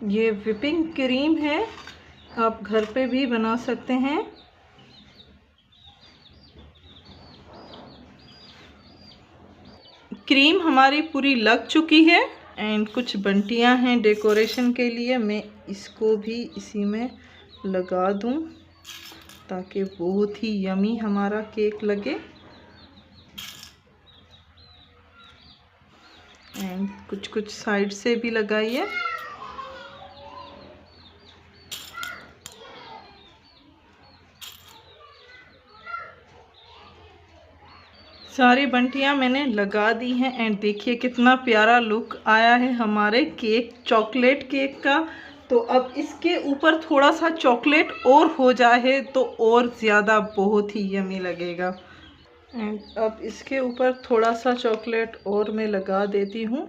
ये whipping cream है, आप घर पे भी बना सकते हैं। क्रीम हमारी पूरी लग चुकी है एंड कुछ बंटियां हैं डेकोरेशन के लिए। मैं इसको भी इसी में लगा दूं ताकि बहुत ही यमी हमारा केक लगे। एंड कुछ कुछ साइड से भी लगाइए। सारी बंटियां मैंने लगा दी हैं एंड देखिए कितना प्यारा लुक आया है हमारे केक, चॉकलेट केक का। तो अब इसके ऊपर थोड़ा सा चॉकलेट और हो जाए तो और ज़्यादा बहुत ही यमी लगेगा। एंड अब इसके ऊपर थोड़ा सा चॉकलेट और मैं लगा देती हूँ